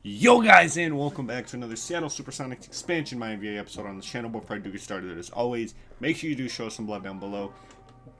Yo guys, and welcome back to another Seattle Supersonics expansion MyVA episode on the channel. Before I do get started, as always, make sure you do show some love down below.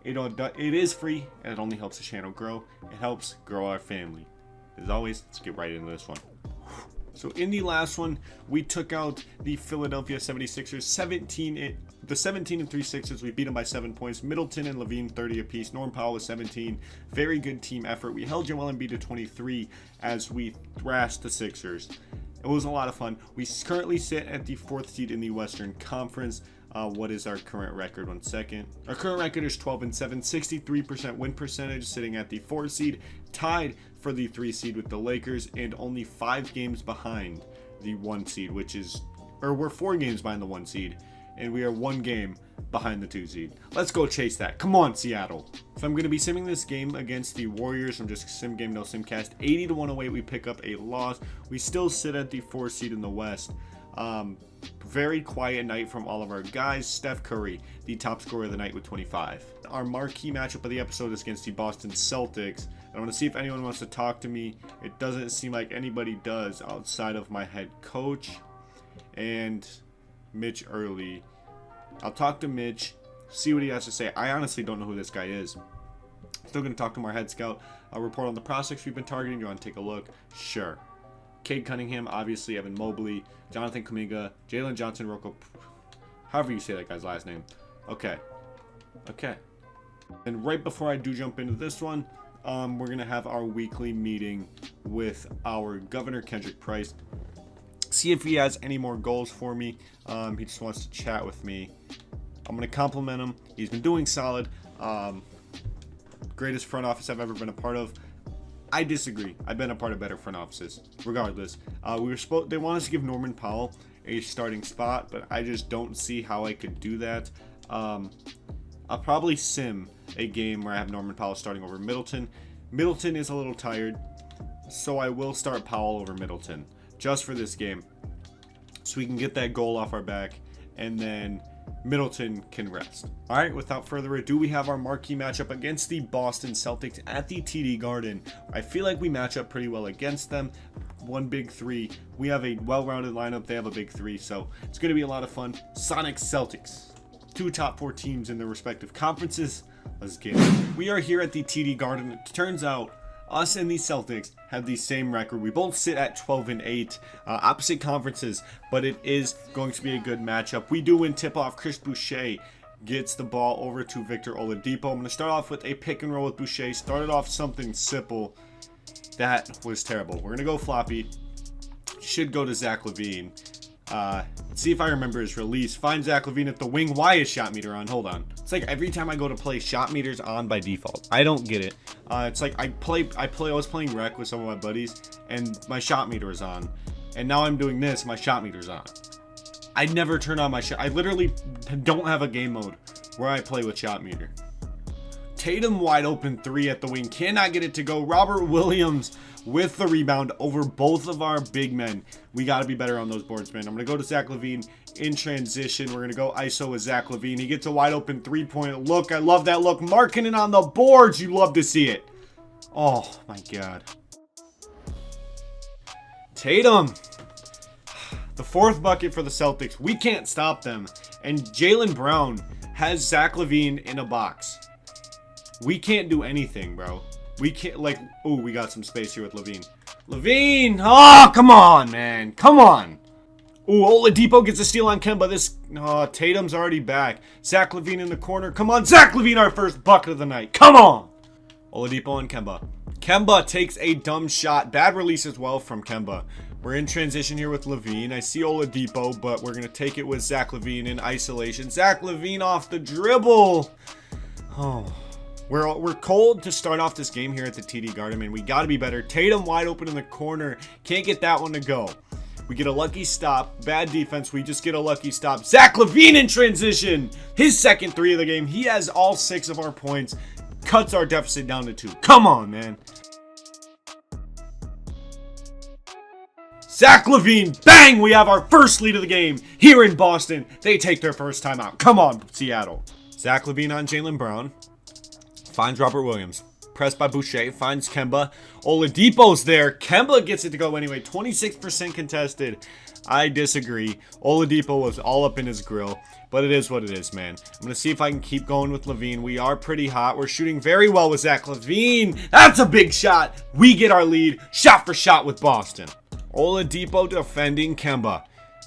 It is free, and it only helps the channel grow. It helps grow our family. As always, let's get right into this one. So in the last one, we took out the Philadelphia 76ers, 17-3 Sixers. We beat them by 7 points. Middleton and Lavine 30 apiece. Norm Powell was 17. Very good team effort. We held Joel Embiid to 23 as we thrashed the Sixers. It was a lot of fun. We currently sit at the 4th seed in the Western Conference. What is our current record? 1 second. Our current record is 12-7, 63% win percentage, sitting at the 4 seed, tied for the 3 seed with the Lakers, and only 5 games behind the 1 seed, we're 4 games behind the 1 seed, and we are 1 game behind the 2 seed. Let's go chase that. Come on, Seattle. So I'm going to be simming this game against the Warriors. I'm just sim game, no simcast. 80-1 away, we pick up a loss. We still sit at the 4 seed in the West. Very quiet night from all of our guys. Steph Curry, the top scorer of the night with 25. Our marquee matchup of the episode is against the Boston Celtics. I want to see if anyone wants to talk to me. It doesn't seem like anybody does outside of my head coach and Mitch Early. I'll talk to Mitch, see what he has to say. I honestly don't know who this guy is. Still going to talk to our head scout. I'll report on the prospects we've been targeting. You want to take a look? Sure. Cade Cunningham, obviously, Evan Mobley, Jonathan Kuminga, Jalen Johnson, Rocco, however you say that guy's last name. Okay. And right before I do jump into this one, we're going to have our weekly meeting with our Governor Kendrick Price. See if he has any more goals for me. He just wants to chat with me. I'm going to compliment him. He's been doing solid. Greatest front office I've ever been a part of. I disagree. I've been a part of better front offices. Regardless, they want us to give Norman Powell a starting spot, but I just don't see how I could do that. I'll probably sim a game where I have Norman Powell starting over Middleton. Middleton is a little tired, so I will start Powell over Middleton just for this game, so we can get that goal off our back, and then Middleton can rest. All right, without further ado, we have our marquee matchup against the Boston Celtics at the TD Garden. I feel like we match up pretty well against them. 1 big 3. We have a well-rounded lineup. They have a big 3, so it's going to be a lot of fun. Sonics Celtics, 2 top 4 teams in their respective conferences. Let's get it. We are here at the TD Garden. It turns out us and the Celtics have the same record. We both sit at 12-8, opposite conferences, but it is going to be a good matchup. We do win tip-off. Chris Boucher gets the ball over to Victor Oladipo. I'm going to start off with a pick and roll with Boucher. Started off something simple. That was terrible. We're going to go floppy. Should go to Zach Lavine. See if I remember his release. Find Zach Lavine at the wing. Why is shot meter on? Hold on. It's like every time I go to play, shot meter's on by default. I don't get it. It's like I was playing rec with some of my buddies, and my shot meter is on. And now I'm doing this, my shot meter's on. I never turn on my shot. I literally don't have a game mode where I play with shot meter. Tatum wide open 3 at the wing. Cannot get it to go. Robert Williams with the rebound over both of our big men. We got to be better on those boards, man. I'm going to go to Zach Lavine in transition. We're going to go ISO with Zach Lavine. He gets a wide open 3-point look. I love that look. Marking it on the boards. You love to see it. Oh, my God. Tatum. The 4th bucket for the Celtics. We can't stop them. And Jaylen Brown has Zach Lavine in a box. We can't do anything, bro. We can't, like, oh, we got some space here with Lavine. Lavine! Oh, come on, man. Come on. Oh, Oladipo gets a steal on Kemba. Tatum's already back. Zach Lavine in the corner. Come on, Zach Lavine, our first bucket of the night. Come on. Oladipo and Kemba. Kemba takes a dumb shot. Bad release as well from Kemba. We're in transition here with Lavine. I see Oladipo, but we're going to take it with Zach Lavine in isolation. Zach Lavine off the dribble. Oh. We're cold to start off this game here at the TD Garden, man. We got to be better. Tatum wide open in the corner. Can't get that one to go. We get a lucky stop. Bad defense. We just get a lucky stop. Zach Lavine in transition. His second 3 of the game. He has all 6 of our points. Cuts our deficit down to 2. Come on, man. Zach Lavine. Bang! We have our first lead of the game here in Boston. They take their first time out. Come on, Seattle. Zach Lavine on Jaylen Brown. Finds Robert Williams. Pressed by Boucher. Finds Kemba. Oladipo's there. Kemba gets it to go anyway. 26% contested. I disagree. Oladipo was all up in his grill. But it is what it is, man. I'm going to see if I can keep going with Lavine. We are pretty hot. We're shooting very well with Zach Lavine. That's a big shot. We get our lead shot for shot with Boston. Oladipo defending Kemba.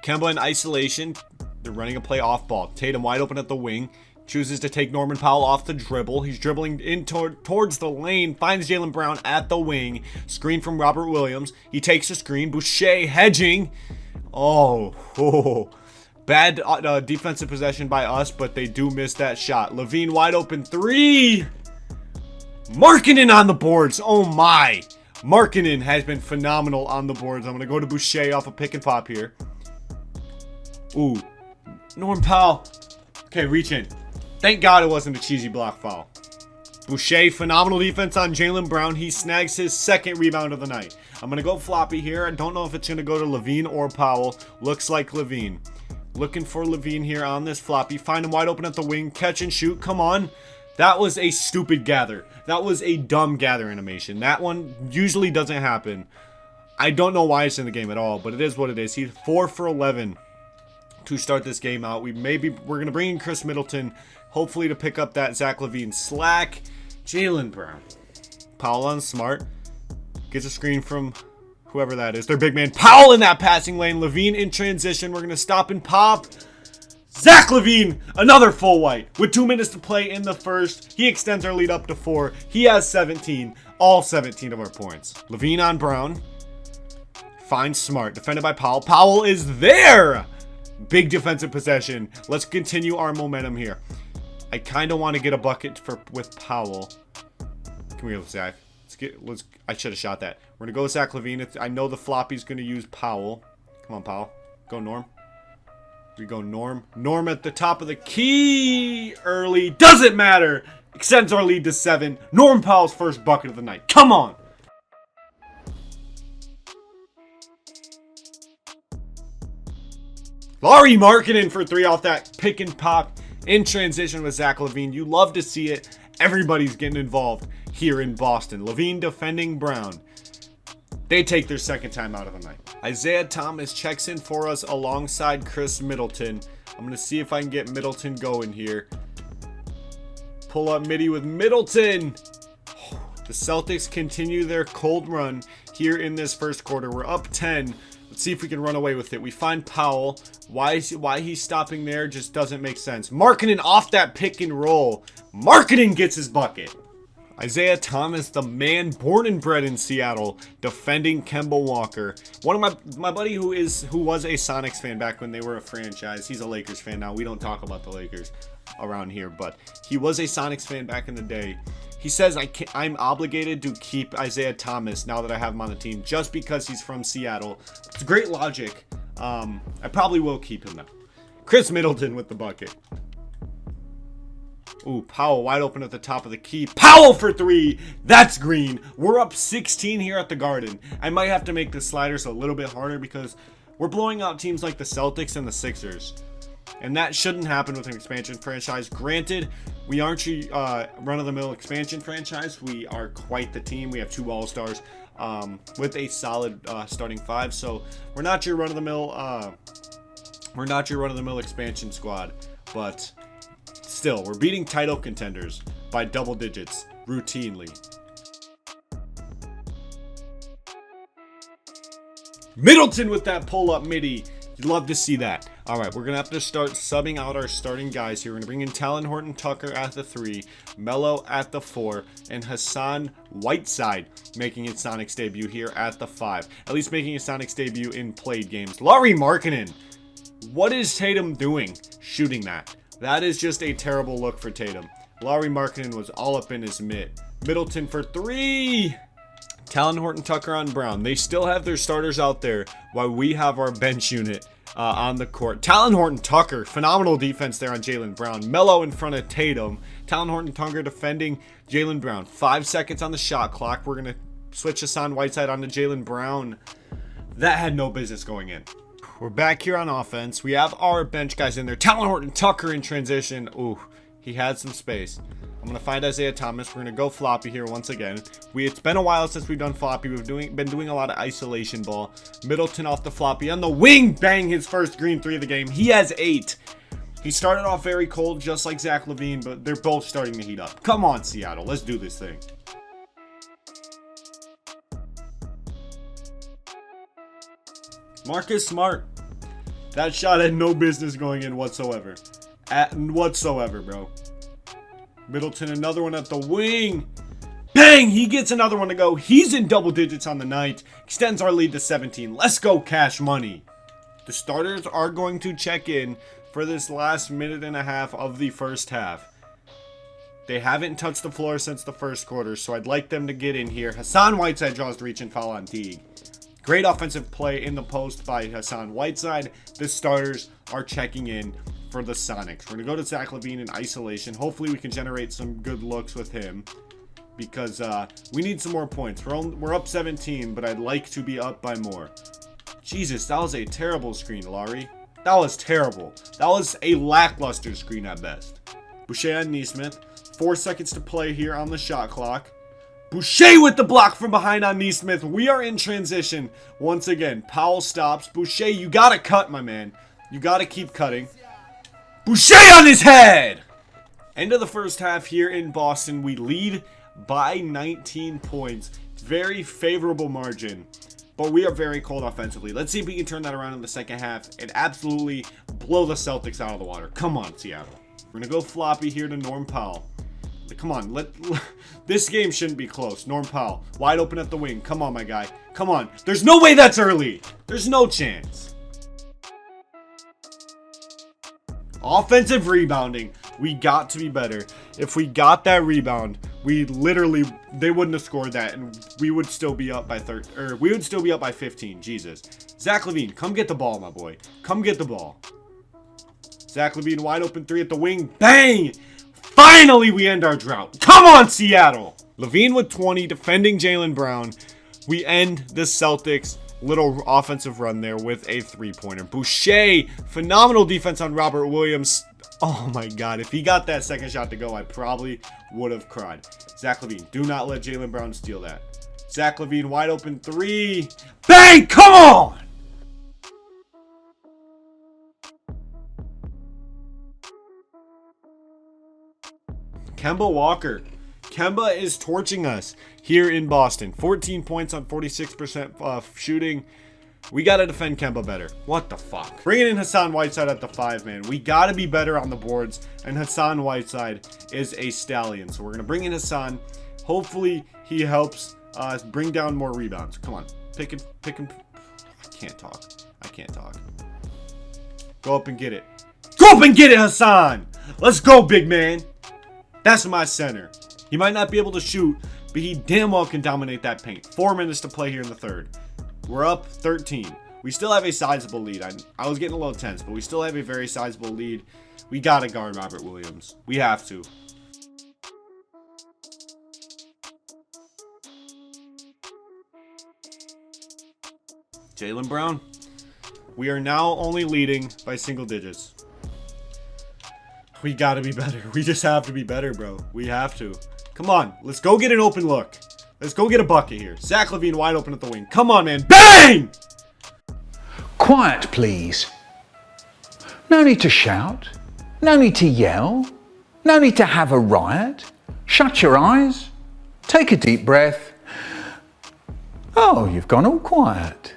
Kemba in isolation. They're running a play off ball. Tatum wide open at the wing. Chooses to take Norman Powell off the dribble. He's dribbling in towards the lane. Finds Jaylen Brown at the wing. Screen from Robert Williams. He takes a screen. Boucher hedging. Oh. Bad defensive possession by us, but they do miss that shot. Lavine wide open 3. Markkanen on the boards. Oh my. Markkanen has been phenomenal on the boards. I'm going to go to Boucher off a pick and pop here. Ooh. Norm Powell. Okay, reach in. Thank God it wasn't a cheesy block foul. Boucher, phenomenal defense on Jaylen Brown. He snags his second rebound of the night. I'm going to go floppy here. I don't know if it's going to go to Lavine or Powell. Looks like Lavine. Looking for Lavine here on this floppy. Find him wide open at the wing. Catch and shoot. Come on. That was a stupid gather. That was a dumb gather animation. That one usually doesn't happen. I don't know why it's in the game at all, but it is what it is. He's 4 for 11 to start this game out. We're going to bring in Chris Middleton, hopefully to pick up that Zach Lavine slack. Jaylen Brown. Powell on Smart. Gets a screen from whoever that is. Their big man. Powell in that passing lane. Lavine in transition. We're going to stop and pop. Zach Lavine, another full white. With 2 minutes to play in the first, he extends our lead up to 4. He has 17. All 17 of our points. Lavine on Brown. Finds Smart. Defended by Powell. Powell is there. Big defensive possession. Let's continue our momentum here. I kind of want to get a bucket with Powell. Come here, Zach. I should have shot that. We're going to go with Zach Lavine. I know the floppy's going to use Powell. Come on, Powell. Go, Norm. We go, Norm. Norm at the top of the key. Early. Doesn't matter. Extends our lead to 7. Norm Powell's first bucket of the night. Come on. Lauri Markkanen for 3 off that pick and pop in transition with Zach Lavine. You love to see it. Everybody's getting involved here in Boston. Lavine defending Brown. They take their second time out of the night. Isaiah Thomas checks in for us alongside Chris Middleton. I'm going to see if I can get Middleton going here. Pull up midi with Middleton. The Celtics continue their cold run here in this first quarter. We're up 10. Let's see if we can run away with it. We find Powell. Why he's stopping there just doesn't make sense. Markkanen off that pick and roll. Markkanen gets his bucket. Isaiah Thomas, the man born and bred in Seattle, defending Kemba Walker. One of my buddy who was a Sonics fan back when they were a franchise. He's a Lakers fan now. We don't talk about the Lakers around here, but he was a Sonics fan back in the day. He says I'm obligated to keep Isaiah Thomas now that I have him on the team just because he's from Seattle. It's great logic. I probably will keep him though. Chris Middleton with the bucket. Ooh, Powell wide open at the top of the key. Powell for 3. That's green. We're up 16 here at the Garden. I might have to make the sliders a little bit harder because we're blowing out teams like the Celtics and the Sixers. And that shouldn't happen with an expansion franchise. Granted, we aren't a run-of-the-mill expansion franchise. We are quite the team. We have 2 All-Stars with a solid starting 5. So we're not your run-of-the-mill. We're not your run-of-the-mill expansion squad, but still, we're beating title contenders by double digits routinely. Middleton with that pull-up midi. You'd love to see that. All right, we're going to have to start subbing out our starting guys here. We're going to bring in Talon Horton-Tucker at the 3, Melo at the 4, and Hassan Whiteside making his Sonics debut here at the 5. At least making his Sonics debut in played games. Lauri Markkanen. What is Tatum doing shooting that? That is just a terrible look for Tatum. Lauri Markkanen was all up in his mitt. Middleton for 3. Talon Horton-Tucker on Brown. They still have their starters out there while we have our bench unit on the court. Talon Horton-Tucker, phenomenal defense there on Jaylen Brown. Melo in front of Tatum. Talon Horton-Tucker defending Jaylen Brown. 5 seconds on the shot clock. We're going to switch Hassan Whiteside onto Jaylen Brown. That had no business going in. We're back here on offense. We have our bench guys in there. Talon Horton-Tucker in transition. Ooh, he had some space. I'm going to find Isaiah Thomas. We're going to go floppy here once again. It's been a while since we've done floppy. We've been doing a lot of isolation ball. Middleton off the floppy. On the wing, bang, his first green 3 of the game. He has 8. He started off very cold, just like Zach Lavine, but they're both starting to heat up. Come on, Seattle. Let's do this thing. Marcus Smart. That shot had no business going in whatsoever. Bro. Middleton, another one at the wing. Bang! He gets another one to go. He's in double digits on the night. Extends our lead to 17. Let's go, Cash Money. The starters are going to check in for this last minute and a half of the first half. They haven't touched the floor since the first quarter, so I'd like them to get in here. Hassan Whiteside draws the reach and foul on Teague. Great offensive play in the post by Hassan Whiteside. The starters are checking in for the Sonics. We're going to go to Zach Lavine in isolation. Hopefully we can generate some good looks with him because we need some more points. We're up 17, but I'd like to be up by more. Jesus, that was a terrible screen, Laurie. That was terrible. That was a lackluster screen at best. Boucher on Neesmith. 4 seconds to play here on the shot clock. Boucher with the block from behind on Neesmith. We are in transition once again. Powell stops. Boucher, you got to cut, my man. You got to keep cutting. Boucher on his head! End of the first half here in Boston. We lead by 19 points. Very favorable margin. But we are very cold offensively. Let's see if we can turn that around in the second half and absolutely blow the Celtics out of the water. Come on, Seattle. We're going to go floppy here to Norm Powell. Come on. This game shouldn't be close. Norm Powell, wide open at the wing. Come on, my guy. Come on. There's no way that's early. There's no chance. Offensive rebounding. We got to be better. If we got that rebound, they wouldn't have scored that, and we would still be up by 15. Jesus. Zach Lavine, come get the ball, my boy. Come get the ball. Zach Lavine, wide open 3 at the wing. Bang! Finally, we end our drought. Come on, Seattle. Lavine with 20, defending Jaylen Brown. We end the Celtics' little offensive run there with a 3-pointer. Boucher, phenomenal defense on Robert Williams. Oh my God, if he got that second shot to go, I probably would have cried. Zach Lavine, do not let Jaylen Brown steal that. Zach Lavine, wide open 3. Bang! Come on! Kemba Walker. Kemba is torching us here in Boston. 14 points on 46% shooting. We got to defend Kemba better. What the fuck? Bringing in Hassan Whiteside at the 5, man. We got to be better on the boards, and Hassan Whiteside is a stallion. So we're going to bring in Hassan. Hopefully he helps bring down more rebounds. Come on. Pick him. I can't talk. Go up and get it. Go up and get it, Hassan. Let's go, big man. That's my center. He might not be able to shoot, but he damn well can dominate that paint. 4 minutes to play here in the third. We're up 13. We still have a sizable lead. I was getting a little tense, but we still have a very sizable lead. We got to guard Robert Williams. We have to. Jaylen Brown. We are now only leading by single digits. We got to be better. We just have to be better, bro. We have to. Come on. Let's go get an open look. Let's go get a bucket here. Zach Lavine wide open at the wing. Come on, man. Bang! Quiet, please. No need to shout. No need to yell. No need to have a riot. Shut your eyes. Take a deep breath. Oh, you've gone all quiet.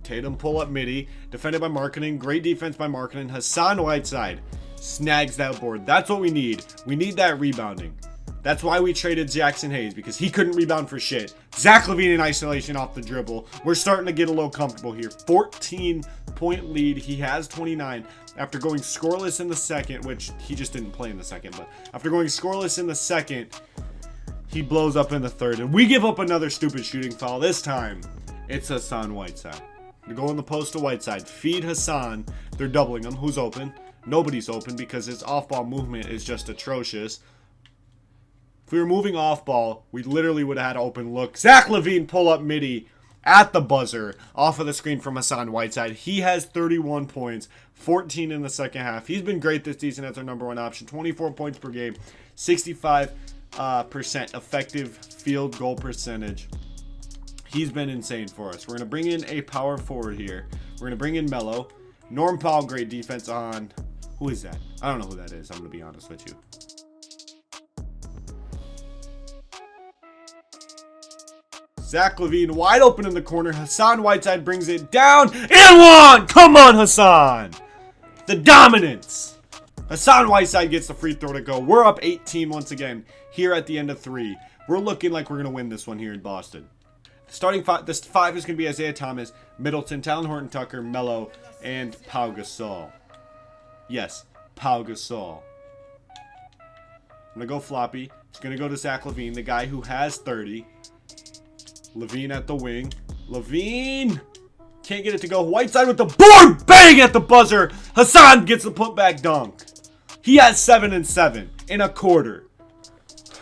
Tatum pull up midi. Defended by Markkanen. Great defense by Markkanen. Hassan Whiteside snags that board. That's what we need. We need that rebounding. That's why we traded Jackson Hayes, because he couldn't rebound for shit. Zach Lavine in isolation off the dribble. We're starting to get a little comfortable here. 14-point lead. He has 29 after going scoreless in the second, which he just didn't play in the second. But after going scoreless in the second, he blows up in the third. And we give up another stupid shooting foul. This time, it's Hassan Whiteside. They go in the post to Whiteside. Feed Hassan. They're doubling him. Who's open? Nobody's open because his off-ball movement is just atrocious. If we were moving off ball, we literally would have had an open look. Zach Lavine pull up midi. at the buzzer off of the screen from Hassan Whiteside. He has 31 points, 14 in the second half. He's been great this season as our number one option. 24 points per game, 65% effective field goal percentage. He's been insane for us. We're going to bring in a power forward here. We're going to bring in Melo. Norm Powell, great defense on... Who is that? I don't know who that is. I'm going to be honest with you. Zach Lavine wide open in the corner. Hassan Whiteside brings it down and one. Come on, Hassan. The dominance. Hassan Whiteside gets the free throw to go. We're up 18 once again here at the end of 3. We're looking like we're going to win this one here in Boston. Starting five, this 5 is going to be Isaiah Thomas, Middleton, Talon Horton-Tucker, Melo, and Pau Gasol. Yes, Pau Gasol. I'm going to go floppy. It's going to go to Zach Lavine, the guy who has 30. Lavine at the wing. Lavine can't get it to go. Whiteside with the board. Bang at the buzzer. Hassan gets the putback dunk. He has 7 and 7 in a quarter.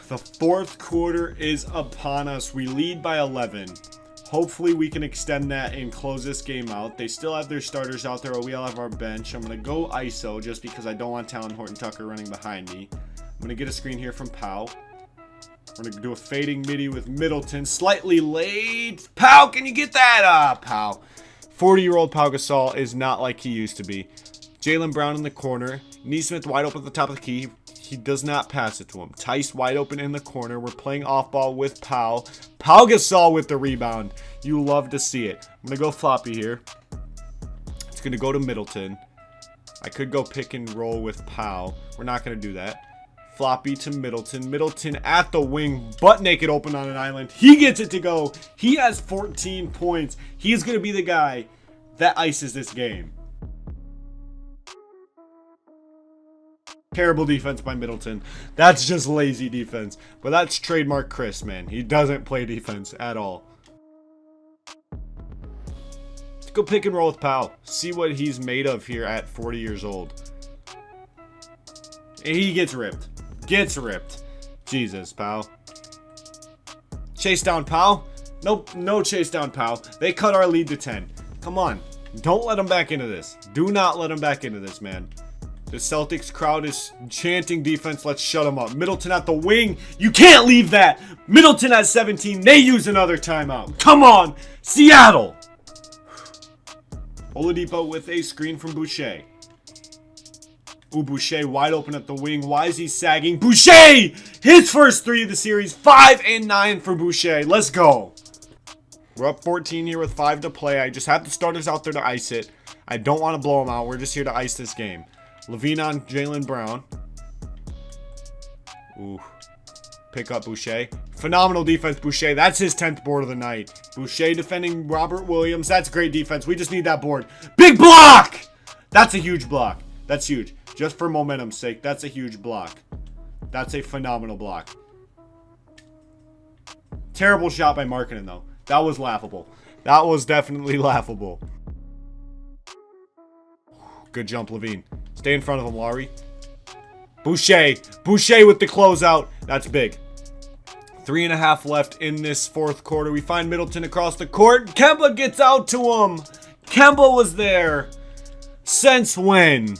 The fourth quarter is upon us. We lead by 11. Hopefully we can extend that and close this game out. They still have their starters out there, but we all have our bench. I'm going to go ISO just because I don't want Talon Horton-Tucker running behind me. I'm going to get a screen here from Pau. We're going to do a fading midi with Middleton. Slightly late. Pau, can you get that? Pau. 40-year-old Pau Gasol is not like he used to be. Jaylen Brown in the corner. Neesmith wide open at the top of the key. He does not pass it to him. Tice wide open in the corner. We're playing off ball with Pau. Pau Gasol with the rebound. You love to see it. I'm going to go floppy here. It's going to go to Middleton. I could go pick and roll with Pau. We're not going to do that. Floppy to Middleton. Middleton at the wing, butt naked open on an island. He gets it to go. He has 14 points. He's going to be the guy that ices this game. Terrible defense by Middleton. That's just lazy defense. But that's trademark Chris, man. He doesn't play defense at all. Let's go pick and roll with Pau. See what he's made of here at 40 years old. And he gets ripped. Gets ripped. Jesus, Pau. Chase down Pau. Nope, no chase down Pau. They cut our lead to 10. Come on. Don't let them back into this. Do not let them back into this, man. The Celtics crowd is chanting defense. Let's shut them up. Middleton at the wing. You can't leave that. Middleton at 17. They use another timeout. Come on. Seattle. Oladipo with a screen from Boucher. Ooh, Boucher wide open at the wing. Why is he sagging? Boucher! His first 3 of the series. 5 and 9 for Boucher. Let's go. We're up 14 here with 5 to play. I just have the starters out there to ice it. I don't want to blow them out. We're just here to ice this game. Lavine on Jaylen Brown. Ooh. Pick up Boucher. Phenomenal defense, Boucher. That's his 10th board of the night. Boucher defending Robert Williams. That's great defense. We just need that board. Big block! That's a huge block. That's huge. Just for momentum's sake, that's a huge block. That's a phenomenal block. Terrible shot by Markkanen, though. That was laughable. That was definitely laughable. Good jump, Lavine. Stay in front of him, Laurie. Boucher. Boucher with the closeout. That's big. 3.5 left in this fourth quarter. We find Middleton across the court. Kemba gets out to him. Kemba was there. Since when?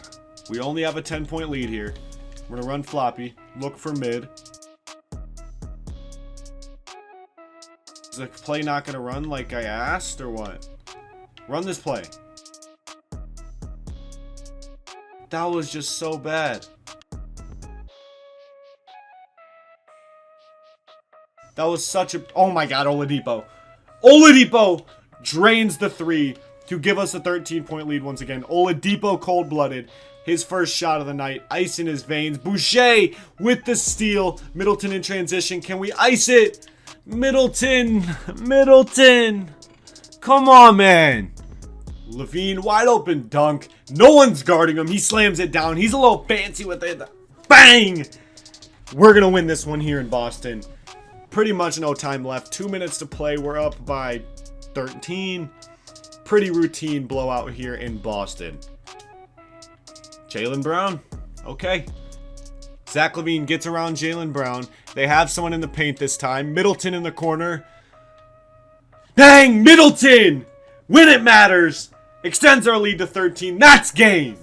We only have a 10-point lead here. We're going to run floppy. Look for mid. Is the play not going to run like I asked or what? Run this play. That was just so bad. That was such a... Oh my god, Oladipo. Oladipo drains the 3 to give us a 13-point lead once again. Oladipo cold-blooded. His first shot of the night. Ice in his veins. Boucher with the steal. Middleton in transition. Can we ice it? Middleton. Middleton. Come on, man. Lavine wide open dunk. No one's guarding him. He slams it down. He's a little fancy with it. Bang! We're going to win this one here in Boston. Pretty much no time left. 2 minutes to play. We're up by 13. Pretty routine blowout here in Boston. Jaylen Brown. Okay. Zach Lavine gets around Jaylen Brown. They have someone in the paint this time. Middleton in the corner. Bang! Middleton! When it matters! Extends our lead to 13. That's game!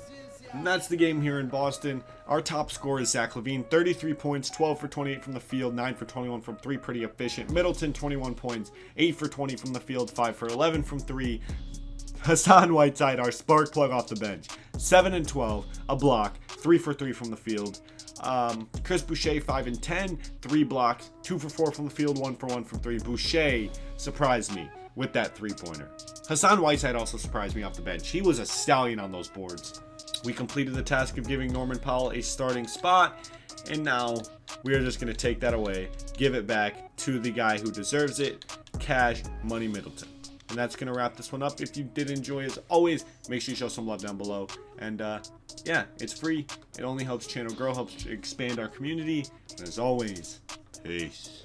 And that's the game here in Boston. Our top scorer is Zach Lavine, 33 points, 12 for 28 from the field, 9 for 21 from 3, pretty efficient. Middleton, 21 points, 8 for 20 from the field, 5 for 11 from 3. Hassan Whiteside, our spark plug off the bench, 7 and 12, a block, 3 for 3 from the field. Chris Boucher, 5 and 10, 3 blocks, 2 for 4 from the field, 1 for 1 from 3. Boucher surprised me with that 3-pointer. Hassan Whiteside also surprised me off the bench. He was a stallion on those boards. We completed the task of giving Norman Powell a starting spot, and now we are just going to take that away, give it back to the guy who deserves it, Cash Money Middleton. And that's going to wrap this one up. If you did enjoy, as always, make sure you show some love down below. And yeah, it's free. It only helps channel grow, helps expand our community. And as always, peace.